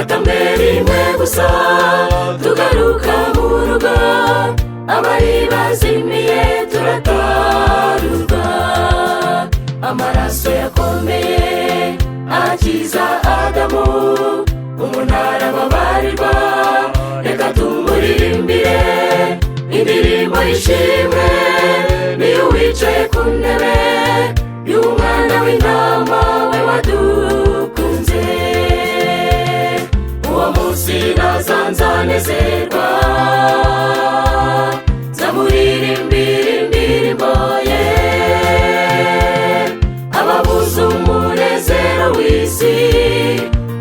yatamwe rimwe gusa tugaruka mu rugo, abari bazimiye turatarurwa. Amaraso yakomeye akiza Adamu, umuntu arababarirwa. Reka tumuririmbire indirimbo y'ishimwe, niyo wicaye ku ntebe y'umwana w'intama we wadukunze. Uwo munsi nazanezerwa, nzamuririmbira indirimbo ye. Ababuze umunezero w'isi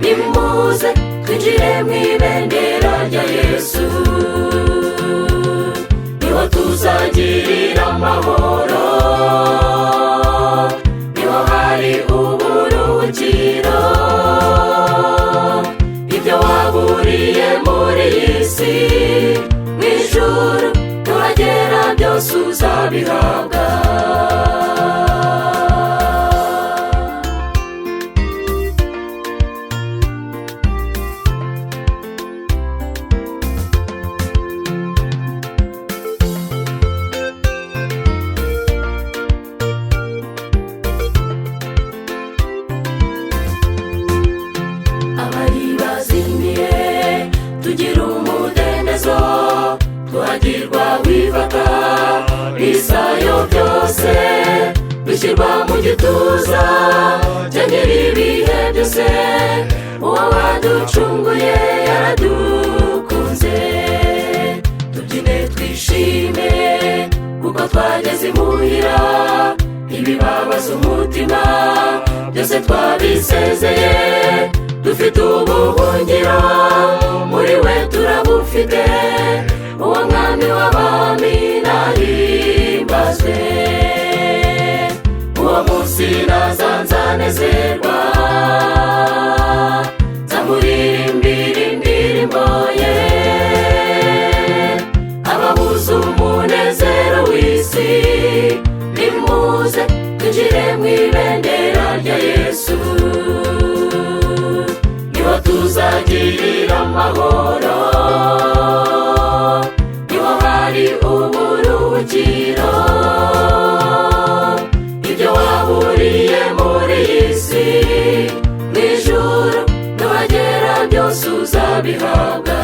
nimuze twinjire mu ibendera rya Yesu, niho tuzagirira amahoro, niho hari uburuhukiro. Ibyo waburiye muri iyi si, mu ijuru tuhagera byose uzabihabwa. Abari bazimiye tugira umudendezo, twagirwa wifata bisayo byose, bishyirwa mu gituza cya nyir'ibihe byose. Uwo waducunguye yaradukunze, tubyine twishime kuko twageze imuhira. Ibibabaza umutima byose twabisezeye, dufite ubuhungiro muri we turabufite. Uwo mwami w'abami nahimbazwe, uwo munsi nazanezerwa, nzamuririmbira indirimbo ye. Ababuze umunezero w'isi nimuze twinjire mu ibendera rya Yesu, niho tuzagirira amahoro, niho hari uburuhukiro. Ibyo waburiye muri iyi si, mu ijuru tuhagera byose uzabihabwa.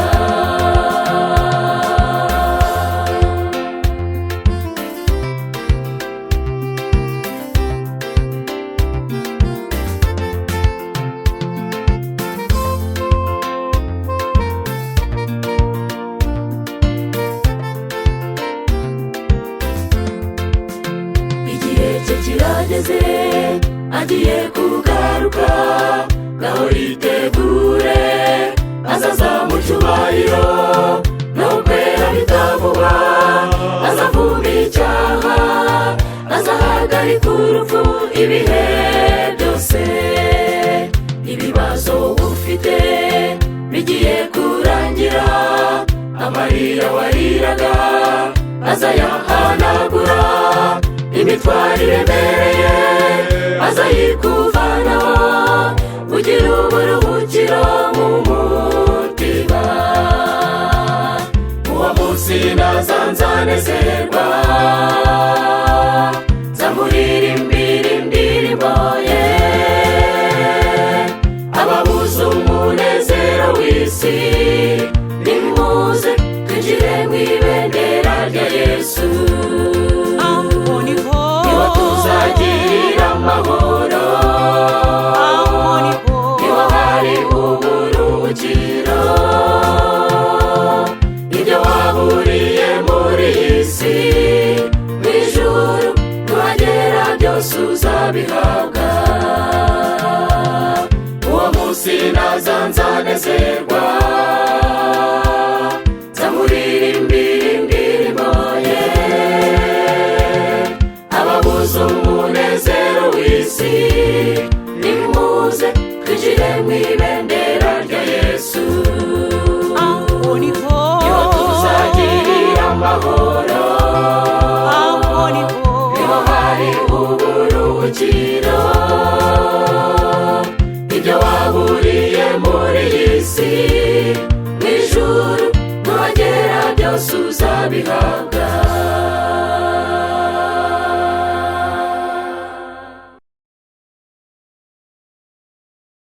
Igihe cye kirageze, agiye kugaruka, ngaho yitegure, azaza mu cyubahiro no kwera bitavuga. Azavuma icyaha, azahagarika urupfu ibihe byose. Ibibazo ufite bigiye kurangira, amarira wariraga azayahanagura. Imitwaro iremereye azayikuvanaho, ugira uburuhukiro mu mutima. Uwo munsi nazanezerwa, nzamuririmbira indirimbo ye. Ababuze umunezero w'isi nimuze twinjire mu ibendera rya Yesu, niho tuzagirira amahoro, niho hari uburuhukiro. Ibyo waburiye muri iyi si, mu ijuru tuhagera byose uzabihabwa. Uwo munsi nazanezerwa, nzamuririmbira indirimbo ye. Ababuze umunezero w'isi